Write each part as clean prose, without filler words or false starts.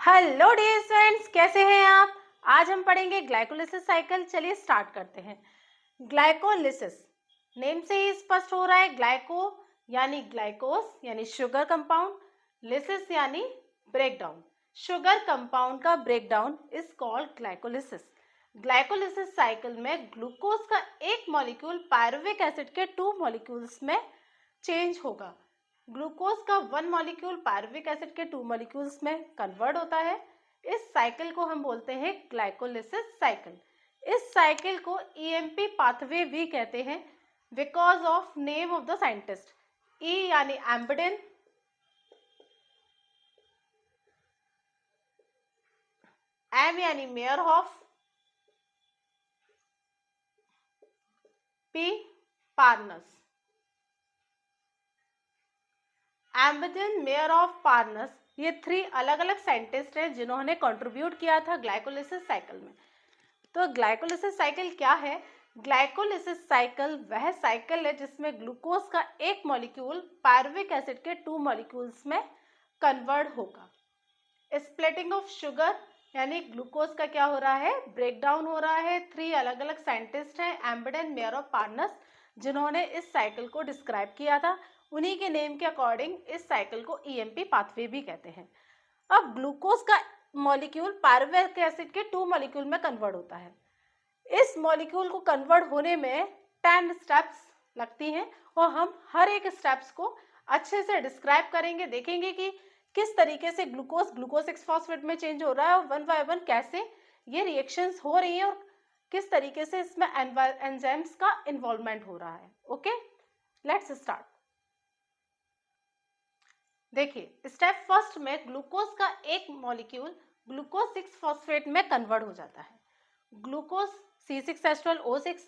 Hello dear friends, कैसे हैं आप। आज हम पढ़ेंगे ग्लाइकोलिसिस साइकिल। चलिए स्टार्ट करते हैं। ग्लाइकोलिसिस नेम से ही स्पष्ट हो रहा है। ग्लाइको यानी ग्लाइकोस यानी शुगर कंपाउंड, लिसिस यानी ब्रेकडाउन। शुगर कंपाउंड का breakdown is called glycolysis. Glycolysis cycle में ग्लूकोज का एक मॉलिक्यूल पायरुविक एसिड के 2 मॉलिक्यूल्स में चेंज होगा। ग्लूकोज का 1 मॉलिक्यूल पायरुविक एसिड के 2 मॉलिक्यूल्स में कन्वर्ट होता है। इस साइकिल को हम बोलते हैं ग्लाइकोलिसिस साइकिल। इस साइकिल को ईएमपी पाथवे भी कहते हैं because of name of the scientist. E यानी एम्बिडेन, एम यानी Meyerhof, P Parnas. Embden, Meyerhof, Parnas, ये 3 अलग अलग साइंटिस्ट हैं जिन्होंने कंट्रीब्यूट किया था ग्लाइकोलिसिस साइकिल में। तो ग्लाइकोलिसिस साइकिल क्या है? ग्लाइकोलिसिस साइकिल वह साइकिल है जिसमें ग्लूकोज का एक मॉलिक्यूल पायरुविक एसिड के 2 मॉलिक्यूल्स में कन्वर्ट होगा। स्प्लिटिंग ऑफ शुगर यानी ग्लूकोज का क्या हो रहा है? ब्रेकडाउन हो रहा है। 3 अलग अलग साइंटिस्ट हैं, एम्बिडेन, मेयरहॉफ, पार्नस, जिन्होंने इस साइकिल को डिस्क्राइब किया था। उन्हीं के नेम के अकॉर्डिंग इस साइकिल को ईएमपी पाथवे भी कहते हैं। अब ग्लूकोज का मॉलिक्यूल पायरुविक एसिड के 2 मॉलिक्यूल में कन्वर्ट होता है। इस मॉलिक्यूल को कन्वर्ट होने में 10 स्टेप्स लगती हैं और हम हर एक स्टेप्स को अच्छे से डिस्क्राइब करेंगे, देखेंगे कि किस तरीके से ग्लूकोज 6 फॉस्फेट में चेंज हो रहा है और 1 बाय 1 कैसे ये रिएक्शंस हो रही हैं और किस तरीके से इसमें एंजाइम्स का इन्वॉल्वमेंट हो रहा है। Okay, let's start. देखिए, स्टेप फर्स्ट में ग्लूकोज का एक मॉलिक्यूल ग्लूकोज 6 फॉस्फेट में कन्वर्ट हो जाता है। ग्लूकोज C6H12O6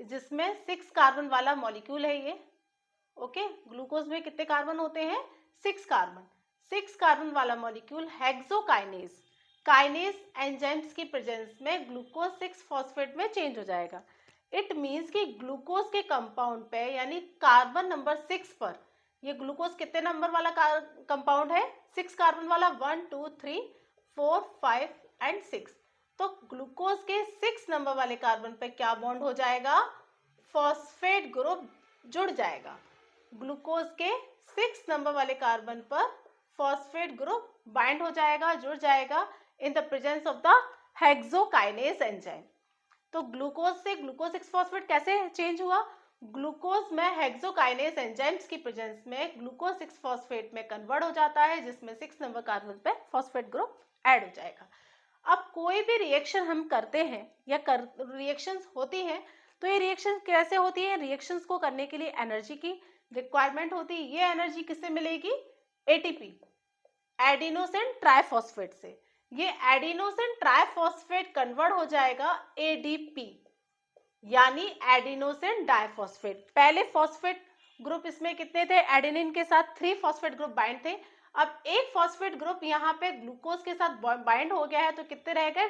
जिसमें 6 कार्बन वाला मॉलिक्यूल है ये। ओके, ग्लूकोज में कितने कार्बन होते हैं? 6 कार्बन। 6 कार्बन वाला मॉलिक्यूल हेक्सोकाइनेज काइनेज एंजाइम्स की प्रेजेंस में ग्लूकोज 6 फॉस्फेट में चेंज हो जाएगा। इट मीन्स कि ग्लूकोज के कंपाउंड पे यानी कार्बन नंबर 6 पर, ये ग्लूकोज कितने नंबर वाला कंपाउंड है? 6 कार्बन वाला। 1 2 3 4 5 एंड 6। तो ग्लूकोज के 6 नंबर वाले कार्बन पे क्या बॉन्ड हो जाएगा? फॉस्फेट ग्रुप जुड़ जाएगा। ग्लूकोज के 6 नंबर वाले कार्बन पर फॉस्फेट ग्रुप बाइंड हो जाएगा, जुड़ जाएगा इन the presence of the hexokinase enzyme. तो ग्लूकोज से ग्लूकोज 6 फॉस्फेट कैसे चेंज हुआ? ग्लूकोज में हेक्सोकाइनेज एंजाइम्स की प्रेजेंस में ग्लूकोज 6 फॉस्फेट में कन्वर्ट हो जाता है, जिसमें 6 नंबर कार्बन पे फॉस्फेट ग्रुप ऐड हो जाएगा। अब कोई भी रिएक्शन हम करते हैं या रिएक्शंस होती हैं, तो ये रिएक्शन कैसे होती है? रिएक्शंस को करने के लिए एनर्जी की रिक्वायरमेंट होती है। ये एनर्जी किससे मिलेगी? एटीपी, एडिनोसिन ट्राइफॉस्फेट से। ये एडिनोसिन ट्राइफॉस्फेट कन्वर्ट हो जाएगा एडीपी यानी एडिनोसिन डाइफॉस्फेट। पहले फॉस्फेट ग्रुप इसमें कितने थे? एडेनिन के साथ 3 फॉस्फेट ग्रुप बाइंड थे। अब एक फॉस्फेट ग्रुप यहाँ पे ग्लूकोज के साथ बाइंड हो गया है, तो कितने रह गए?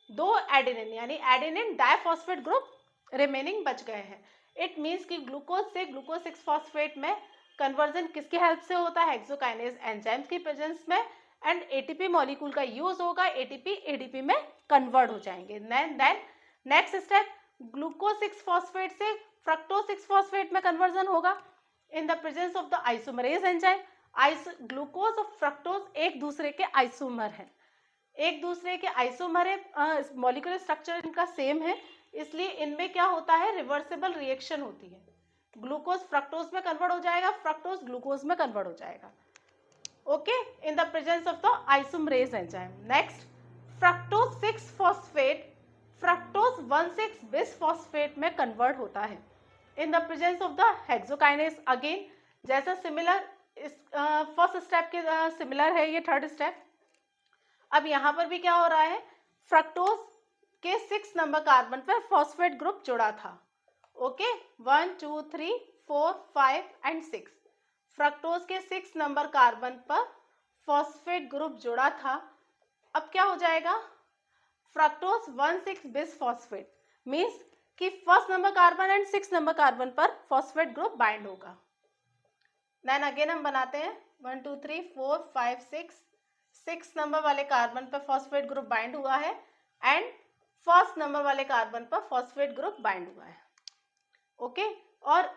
2 एडेनिन यानी एडेनिन डाइफॉस्फेट ग्रुप रिमेनिंग बच गए हैं। इट मीन्स कि ग्लूकोज से ग्लूकोज 6 फॉस्फेट में कन्वर्जन किसकी हेल्प से होता है? हेक्सोकाइनेज एंजाइम्स की प्रेजेंस में। एंड एटीपी मॉलिक्यूल का यूज होगा, एटीपी एडीपी में कन्वर्ट हो जाएंगे। Then next step, glucose 6 phosphate से फ्रक्टोज 6 फॉस्फेट में कन्वर्जन होगा in the presence of the isomerase enzyme. Glucose और फ्रक्टोज एक दूसरे के आइसोमर हैं, एक दूसरे के आइसोमर है, मॉलिक्यूलर स्ट्रक्चर इनका सेम है, इसलिए इनमें क्या होता है? रिवर्सिबल रिएक्शन होती है। ग्लूकोज फ्रक्टोज में कन्वर्ट हो जाएगा, फ्रक्टोज ग्लूकोज में कन्वर्ट हो जाएगा। Okay, in the presence of the isomerase enzyme. Next, fructose 6 phosphate fructose 1,6 bisphosphate में कन्वर्ट होता है इन the presence of the hexokinase. Again जैसा सिमिलर फर्स्ट स्टेप के सिमिलर है ये थर्ड स्टेप। अब यहाँ पर भी क्या हो रहा है? फ्रक्टोज के 6 नंबर कार्बन पर फॉस्फेट ग्रुप जुड़ा था। Okay, 1 2 3 4 5 and 6। फ्रक्टोज के 6 नंबर कार्बन पर फॉस्फेट ग्रुप जुड़ा था। अब क्या हो जाएगा? फ्रक्टोज 1,6 बिसफॉस्फेट मीन्स कि first number carbon and 6 number carbon पर फॉस्फेट ग्रुप बाइंड होगा। देन अगेन हम बनाते हैं 1 2 3 4 5 6 6 नंबर वाले कार्बन पर फॉस्फेट ग्रुप बाइंड हुआ है एंड फर्स्ट नंबर वाले कार्बन पर फॉस्फेट ग्रुप बाइंड हुआ है। ओके, और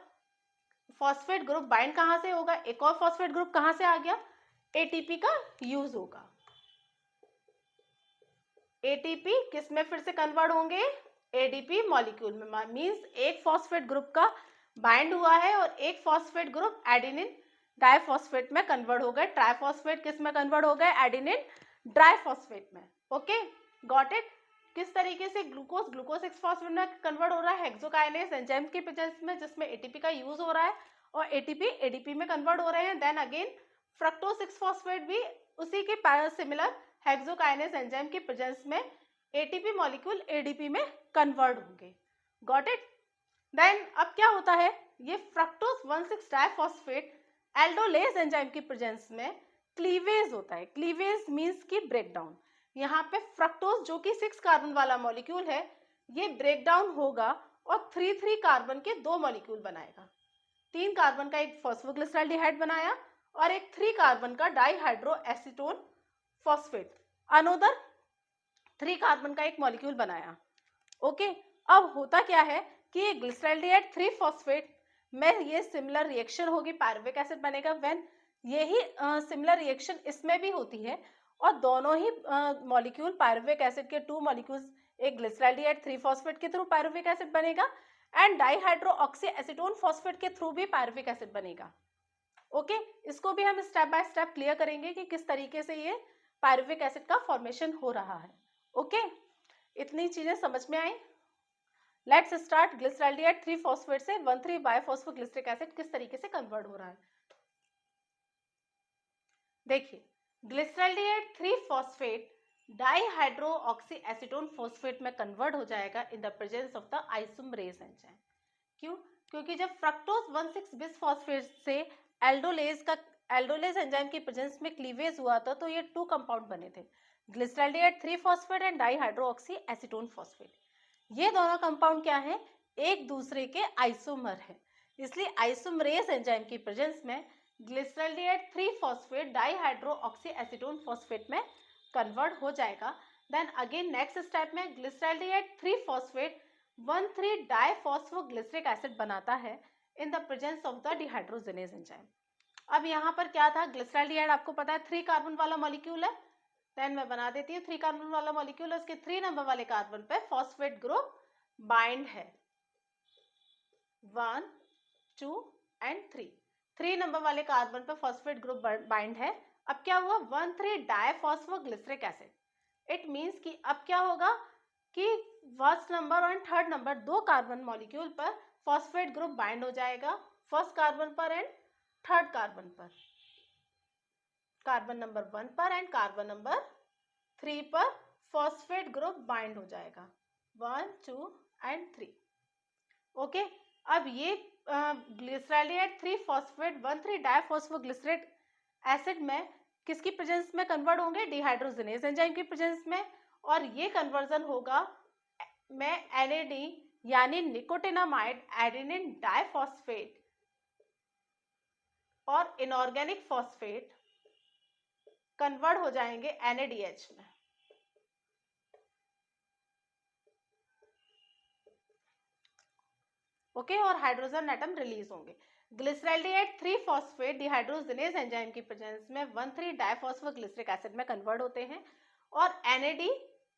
फॉस्फेट ग्रुप बाइंड कहाँ से होगा, एक और फॉस्फेट ग्रुप कहाँ से आ गया, एटीपी का यूज होगा। एटीपी किस में फिर से कन्वर्ट होंगे, एडीपी मॉलिक्यूल में। मींस एक फॉस्फेट ग्रुप का बाइंड हुआ है और एक फॉस्फेट ग्रुप एडेनिन डाइफॉस्फेट में कन्वर्ट हो गए। ट्राइफॉस्फेट किस में कन्वर्ट हो गए, एडेनिन डाइफॉस्फेट में। Okay, got it. किस तरीके से ग्लूकोज 6 फॉस्फेट में कन्वर्ट हो रहा है, हेक्सोकाइनेज एंजाइम की प्रेजेंस में, जिसमें एटीपी का यूज हो रहा है और एटीपी एडीपी में कन्वर्ट हो रहे हैं। देन अगेन फ्रक्टोज 6 फॉस्फेट भी उसी के सिमिलर हेक्सोकाइनेज एंजाइम की प्रेजेंस में एटीपी मॉलिक्यूल एडीपी में कन्वर्ट होंगे। Got it. देन अब क्या होता है, ये फ्रक्टोज 1,6 डाइफॉस्फेट एल्डोलेज एंजाइम की प्रेजेंस में क्लीवेज होता है। क्लीवेज मींस की ब्रेकडाउन। यहाँ पे फ्रक्टोज जो कि 6 कार्बन वाला मॉलिक्यूल है, ये ब्रेकडाउन होगा और 3 कार्बन के 2 मॉलिक्यूल बनाएगा। 3 कार्बन का एक फॉस्फोग्लिसराल्डिहाइड बनाया और एक 3 कार्बन का डाइहाइड्रो एसीटोन फॉस्फेट, अनोदर 3 कार्बन का एक मॉलिक्यूल बनाया। ओके, अब होता क्या है कि ये ग्लिसरॉल्डिहाइड 3 फॉस्फेट में ये सिमिलर रिएक्शन होगी, पायरुविक एसिड बनेगा। व्हेन यही सिमिलर रिएक्शन इसमें भी होती है और दोनों ही मॉलिक्यूल पायरुविक एसिड के 2 मॉलिक्यूल्स, एक ग्लिसरॉल्डिहाइड 3 फॉस्फेट के थ्रू पायरुविक एसिड बनेगा एंड डाइहाइड्रो ऑक्सी एसीटोन फॉस्फेट के थ्रू भी पायरुविक एसिड बनेगा। ओके, इसको भी हम स्टेप बाय स्टेप क्लियर करेंगे कि किस तरीके से ये पायरुविक एसिड का फॉर्मेशन हो रहा है। ओके, इतनी चीजें समझ में आई। Let's start. ग्लिसरॉल्डिहाइड 3 फॉस्फेट से 1,3 बायफॉस्फोग्लिसरिक एसिड किस तरीके से कन्वर्ट हो रहा है। देखिए, glyceraldehyde 3 phosphate डाइहाइड्रो oxy acetone phosphate में कन्वर्ट हो जाएगा इन the presence of the isomerase enzyme. क्यों? क्योंकि जब फ्रक्टोज 1,6 बिस फॉस्फेट से एल्डोलेज एंजाइम की प्रेजेंस में क्लीवेज हुआ था तो ये 2 कंपाउंड बने थे, glyceraldehyde 3 phosphate and डाइहाइड्रो oxy acetone phosphate. ये दोनों कंपाउंड क्या है, एक दूसरे के आइसोमर है, इसलिए आइसोमरेज एंजाइम की प्रेजेंस में glyceraldehyde 3 phosphate डाइहाइड्रो oxy acetone phosphate में कन्वर्ट हो जाएगा। देन अगेन नेक्स्ट स्टेप में ग्लिसरॉल्डिहाइड 3 फॉस्फेट 1,3 डाइफॉस्फोग्लिसरिक एसिड बनाता है इन the presence of the dehydrogenase enzyme. अब यहाँ पर क्या था, ग्लिसरॉल्डिहाइड आपको पता है 3 कार्बन वाला मॉलिक्यूल है। देन मैं बना देती हूँ, 3 कार्बन वाला मॉलिक्यूल है, उसके 3 नंबर वाले कार्बन पे फॉस्फेट ग्रुप बाइंड है 1, 2 एंड 3। 3 नंबर वाले कार्बन पे फॉस्फेट ग्रुप बाइंड है। अब क्या हुआ, 1,3 डाइफॉस्फोग्लिसरिक एसिड। इट मींस कि अब क्या होगा कि फर्स्ट नंबर और थर्ड नंबर 2 कार्बन मॉलिक्यूल पर फॉस्फेट ग्रुप बाइंड हो जाएगा, फर्स्ट कार्बन पर एंड थर्ड कार्बन पर, कार्बन नंबर 1 पर एंड कार्बन नंबर 3 पर फॉस्फेट ग्रुप बाइंड हो जाएगा 1, 2 एंड 3। ओके, अब ये ग्लिसरॉल्डिहाइड 3 फॉस्फेट 1,3 डाइफॉस्फोग्लिसरेट एसिड में किसकी प्रेजेंस में कन्वर्ट होंगे, डिहाइड्रोजिनेज एंजाइम की प्रेजेंस में, और ये कन्वर्जन होगा में NAD यानी निकोटिनामाइड एडेनिन डाइफॉस्फेट और इनऑर्गेनिक फॉस्फेट कन्वर्ट हो जाएंगे NADH में। ओके, और हाइड्रोजन एटम रिलीज होंगे। ग्लिसरॉल्डिहाइड 3 फॉस्फेट डिहाइड्रोजिनेज एंजाइम की प्रेजेंस में 1,3 डाइफॉस्फोग्लिसरिक एसिड में कन्वर्ट होते हैं और NAD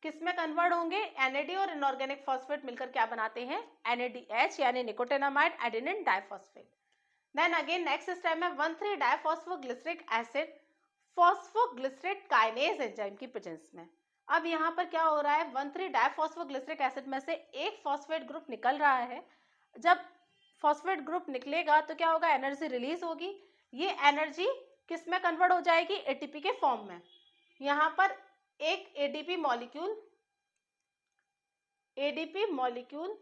किस में कन्वर्ट होंगे, NAD और इनऑर्गेनिक फॉस्फेट मिलकर क्या बनाते हैं, NADH यानी nicotinamide adenine diphosphate. Then again next step में 1,3 diphosphoglyceric acid phosphoglycerate kinase enzyme की प्रेजेंस में। अब यहाँ पर क्या हो रहा है, 1,3 डाइफॉस्फोग्लिसरिक एसिड में से एक फॉस्फेट ग्रुप निकल रहा है। जब फॉस्फेट ग्रुप निकलेगा तो क्या होगा, एनर्जी रिलीज होगी। ये एनर्जी किस में कन्वर्ट हो जाएगी, एटीपी के फॉर्म में। यहाँ पर एक एडीपी मॉलिक्यूल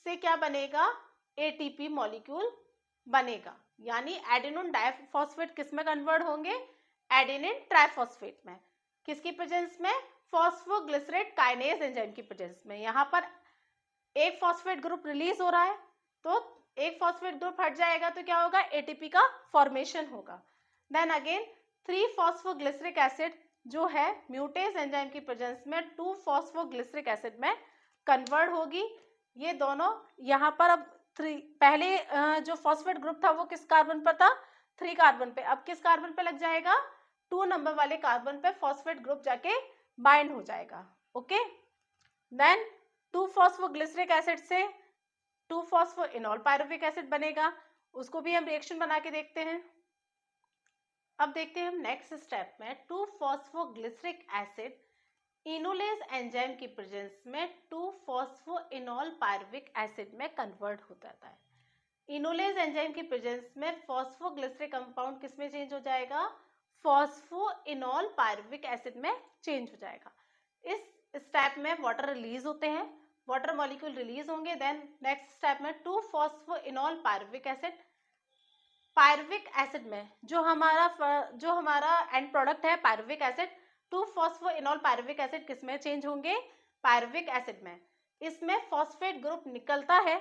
से क्या बनेगा, एटीपी मॉलिक्यूल बनेगा, यानी एडेनिन डाइफॉस्फेट किस में कन्वर्ट होंगे, एडेनिन ट्राइफॉस्फेट में। किसकी प्रेजेंस में, फॉस्फोग्लिसरेट काइनेज एंजाइम की प्रेजेंस में। यहाँ पर एक फॉस्फेट ग्रुप रिलीज हो रहा है तो एक फॉस्फेट ग्रुप हट जाएगा तो क्या होगा, एटीपी का फॉर्मेशन होगा। देन अगेन 3 फॉस्फोग्लिसरिक एसिड जो है म्यूटेज एंजाइम की प्रेजेंस में 2-फॉस्फोग्लिसरिक एसिड में कन्वर्ट होगी। ये दोनों यहाँ पर अब पहले जो फॉस्फेट ग्रुप था वो किस कार्बन पर था, 3 कार्बन पे, अब किस कार्बन पे लग जाएगा, 2 नंबर वाले कार्बन पे फॉस्फेट ग्रुप जाके बाइंड हो जाएगा। ओके, देन 2-फॉस्फोग्लिसरिक एसिड से 2-फॉस्फोइनॉल पायरुविक एसिड बनेगा, उसको भी हम रिएक्शन बना के देखते हैं। अब देखते हैं हम नेक्स्ट स्टेप में 2-फॉस्फोग्लिसरिक एसिड इनोलेज एंजाइम की प्रेजेंस में 2-फॉस्फोइनॉल पायरुविक एसिड में कन्वर्ट हो जाता है। इनोलेज एंजाइम की प्रेजेंस में फॉस्फोग्लिसरिक कंपाउंड किस में चेंज हो जाएगा, फॉस्फोइनॉल पायरुविक एसिड में चेंज हो जाएगा। इस स्टेप में वाटर रिलीज होते हैं, वाटर मॉलिक्यूल रिलीज होंगे। देन नेक्स्ट स्टेप में 2-फॉस्फोइनॉल पायरुविक एसिड, पायरुविक एसिड में जो हमारा एंड प्रोडक्ट है पायरुविक एसिड, 2-फॉस्फोइनॉल पायरुविक एसिड किस में चेंज होंगे, पायरुविक एसिड में। इसमें फॉस्फेट ग्रुप निकलता है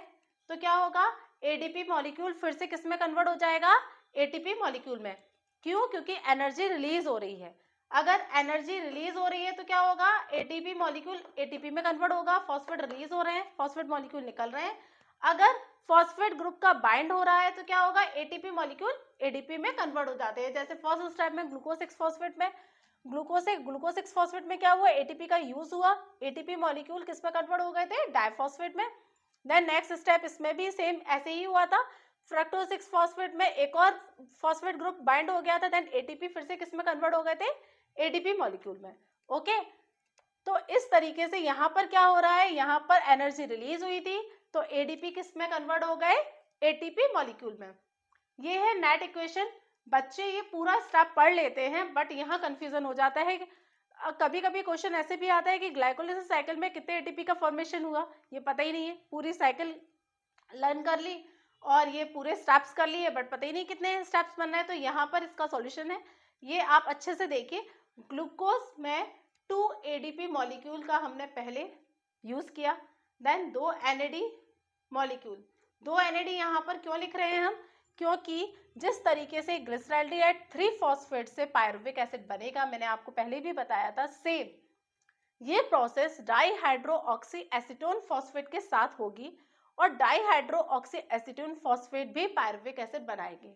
तो क्या होगा, एडीपी मॉलिक्यूल फिर से किस में कन्वर्ट हो जाएगा, एटीपी मॉलिक्यूल में। क्यों, क्योंकि एनर्जी रिलीज हो रही है। अगर एनर्जी रिलीज हो रही है तो क्या होगा, एटीपी मॉलिक्यूल एटीपी में कन्वर्ट होगा, फॉस्फेट रिलीज हो रहे हैं, फॉस्फेट मॉलिक्यूल निकल रहे हैं। अगर फॉस्फेट ग्रुप का बाइंड हो रहा है तो क्या होगा, एटीपी मॉलिक्यूल एडीपी में कन्वर्ट हो जाते हैं। जैसे फर्स्ट स्टेप में ग्लूकोज 6 फॉस्फेट में ग्लूकोज 6 फॉस्फेट में क्या हुआ, एटीपी का यूज हुआ, एटीपी मॉलिक्यूल किस में कन्वर्ट हो गए थे, डाइफॉस्फेट में। देन नेक्स्ट स्टेप इसमें भी सेम ऐसे ही हुआ था, फ्रक्टोज 6 फॉस्फेट में एक और फॉस्फेट ग्रुप बाइंड हो गया था, देन एटीपी फिर से किस में कन्वर्ट हो गए थे, एडीपी मॉलिक्यूल में। ओके, तो इस तरीके से यहाँ पर क्या हो रहा है, यहाँ पर एनर्जी रिलीज हुई थी तो एडीपी किस में कन्वर्ट हो गए, एटीपी मॉलिक्यूल में। ये है नेट इक्वेशन। बच्चे ये पूरा स्टेप पढ़ लेते हैं बट यहाँ कंफ्यूजन हो जाता है। कभी कभी क्वेश्चन ऐसे भी आता है कि ग्लाइकोलिसिस साइकिल में कितने एटीपी का फॉर्मेशन हुआ ये पता ही नहीं है, पूरी साइकिल लर्न कर ली और ये पूरे स्टेप्स कर लिए बट पता ही नहीं कितने स्टेप्स बनना है। तो यहाँ पर इसका सॉल्यूशन है, ये आप अच्छे से देखिए। ग्लूकोज में 2 एडीपी मॉलिक्यूल का हमने पहले यूज किया, देन 2 एनएडी मॉलिक्यूल। 2 एनएडी यहाँ पर क्यों लिख रहे हैं हम, क्योंकि जिस तरीके से ग्लिसरॉल्डिहाइड 3 फॉस्फेट से पायरुविक एसिड बनेगा, मैंने आपको पहले भी बताया था, सेम ये प्रोसेस डाईहाइड्रोऑक्सी एसीटोन फॉस्फेट के साथ होगी और डाईहाइड्रोऑक्सी एसीटोन फॉस्फेट भी पायरुविक एसिड बनाएंगे।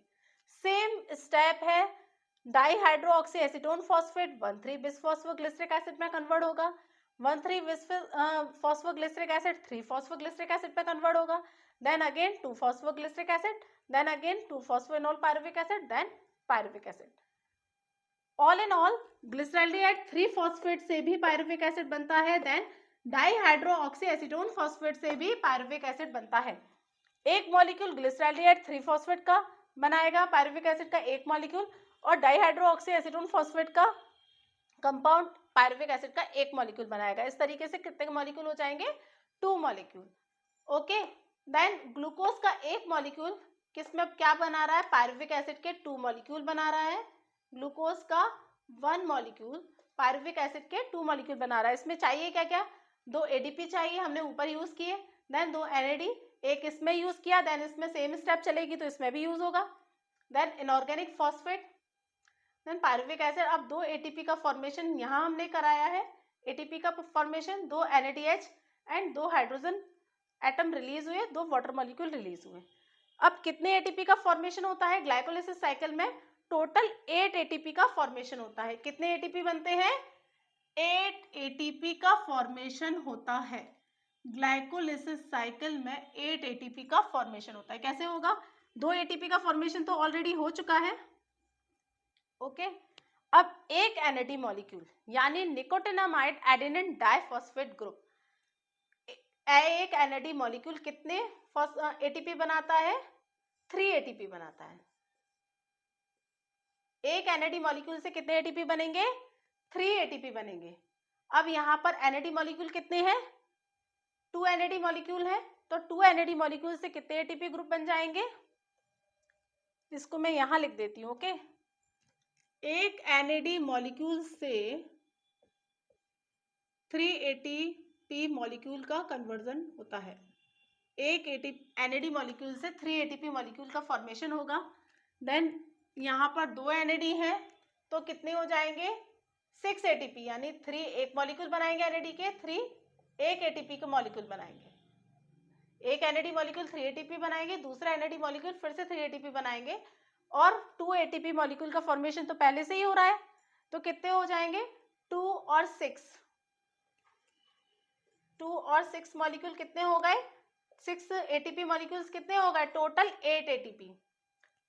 सेम स्टेप है, dihydroxy acetone phosphate 1,3 bisphosphoglyceric acid में कन्वर्ट होगा, 1,3 बिसफॉस्फोग्लिसरिक एसिड 3 फॉस्फोग्लिसरिक एसिड पे कन्वर्ट होगा, then again 2 phosphoglyceric acid, then again 2 phosphoenol pyruvic acid, then pyruvic acid. All in all glyceraldehyde 3 phosphate से भी pyruvic acid बनता है, then डाईहाइड्रोऑक्सी acetone phosphate से भी पायरुविक एसिड बनता है। एक मॉलिक्यूल ग्लिसरॉल्डिहाइड 3 फॉस्फेट का बनाएगा, पायरुविक एसिड का एक मॉलिक्यूल, और डाईहाइड्रोऑक्सी एसीटोन फॉस्फेट का कंपाउंड पायरुविक एसिड का एक मॉलिक्यूल बनाएगा। इस तरीके से कितने मॉलिक्यूल हो जाएंगे, 2 मॉलिक्यूल। ओके, देन ग्लूकोज का एक मॉलिक्यूल किसमें क्या बना रहा है, पायरुविक एसिड के 2 मॉलिक्यूल बना रहा है। ग्लूकोज का 1 मॉलिक्यूल पायरुविक एसिड के 2 मॉलिक्यूल बना रहा है। इसमें चाहिए क्या क्या, 2 एडीपी चाहिए, हमने ऊपर यूज किए, देन 2 एनएडी, एक इसमें यूज किया, देन इसमें सेम स्टेप चलेगी तो इसमें भी यूज होगा, then inorganic phosphate, then pyruvic acid. अब 2 एटीपी का फॉर्मेशन यहाँ हमने कराया है, एटीपी का formation 2 NADH and 2 hydrogen atom release हुए, 2 वाटर मॉलिक्यूल रिलीज हुए। अब कितने एटीपी का फॉर्मेशन होता है ग्लाइकोलिसिस साइकिल में, टोटल 8 एटीपी का फॉर्मेशन होता है। कितने एटीपी बनते हैं, 8 एटीपी का फॉर्मेशन होता है ग्लाइकोलिसिस साइकिल में। 8 एटीपी का फॉर्मेशन होता है। कैसे होगा, 2 एटीपी का फॉर्मेशन तो ऑलरेडी हो चुका है। ओके, अब एक एनएडी मॉलिक्यूल यानी निकोटिनामाइड एडेनिन डाइफॉस्फेट ग्रुप, एक एनएडी मॉलिक्यूल कितने एटीपी बनाता है, 3 एटीपी बनाता है। एक एनएडी मॉलिक्यूल से कितने एटीपी बनेंगे, 3 एटीपी बनेंगे। अब यहाँ पर एनएडी मॉलिक्यूल कितने हैं, 2 एनएडी मॉलिक्यूल है, तो 2 एनएडी मॉलिक्यूल से कितने एटीपी ग्रुप बन जाएंगे, इसको मैं यहाँ लिख देती हूँ। ओके, एक एनएडी मॉलिक्यूल से 3 एटीपी मॉलिक्यूल का कन्वर्जन होता है। एक एनएडी मॉलिक्यूल से 3 एटीपी मॉलिक्यूल का फॉर्मेशन होगा। देन यहाँ पर 2 एनएडी है तो कितने हो जाएंगे, 6 ATP यानी 3 एक मॉलिक्यूल बनाएंगे NAD के, 3 एक ATP के मॉलिक्यूल बनाएंगे। एक NAD मॉलिक्यूल 3 ATP बनाएंगे, दूसरा NAD मॉलिक्यूल फिर से 3 ATP बनाएंगे और 2 ATP मॉलिक्यूल का फॉर्मेशन तो पहले से ही हो रहा है, तो कितने हो जाएंगे 2 और 6 मॉलिक्यूल कितने हो गए, 6 ATP मॉलिक्यूल्स कितने हो गए, टोटल 8 ATP।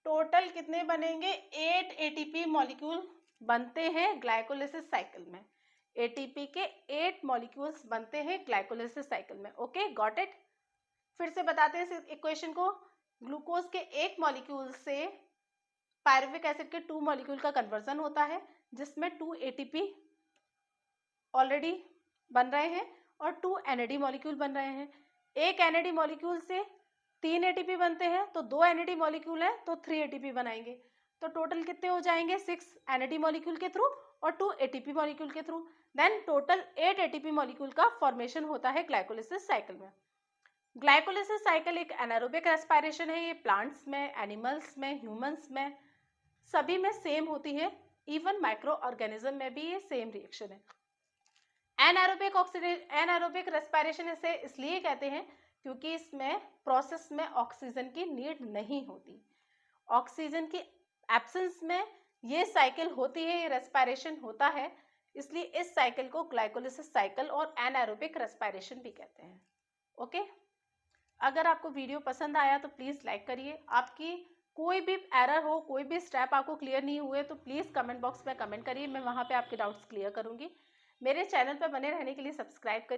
टोटल कितने बनेंगे, 8 ATP मॉलिक्यूल बनते हैं ग्लाइकोलिसिस साइकिल में। ATP के 8 मॉलिक्यूल्स बनते हैं ग्लाइकोलिसिस साइकिल में। Okay, got it. फिर से बताते हैं इस इक्वेशन को। ग्लूकोज के एक मॉलिक्यूल से पायरुविक एसिड के 2 मॉलिक्यूल का कन्वर्जन होता है, जिसमें 2 ATP ऑलरेडी बन रहे हैं और 2 NAD मॉलिक्यूल बन रहे हैं। एक NAD मॉलिक्यूल से 3 ATP बनते हैं, तो 2 NAD मॉलिक्यूल है तो 3 ATP बनाएंगे, तो टोटल कितने हो जाएंगे 6 NAD मॉलिक्यूल के थ्रू और 2 ATP मॉलिक्यूल के through. Then total 8 ATP molecule का फॉर्मेशन होता है ग्लाइकोलिसिस साइकिल में। ग्लाइकोलिसिस साइकिल एक एनारोबिक रेस्पिरेशन है। ये प्लांट्स में, एनिमल्स में, ह्यूमंस में सभी में सेम होती है। इवन माइक्रो ऑर्गेनिज्म में भी ये सेम रिएक्शन है। एनारोबिक रेस्पिरेशन इसे इसलिए कहते हैं क्योंकि इसमें प्रोसेस में ऑक्सीजन की नीड नहीं होती। ऑक्सीजन की एब्सेंस में ये साइकिल होती है, ये रेस्पिरेशन होता है, इसलिए इस साइकिल को ग्लाइकोलिसिस साइकिल और एनारोबिक रेस्पिरेशन भी कहते हैं। ओके, अगर आपको वीडियो पसंद आया तो प्लीज़ लाइक करिए। आपकी कोई भी एरर हो, कोई भी स्टेप आपको क्लियर नहीं हुए तो प्लीज़ कमेंट बॉक्स में कमेंट करिए, मैं वहाँ पे आपके डाउट्स क्लियर करूँगी। मेरे चैनल पर बने रहने के लिए सब्सक्राइब करिए।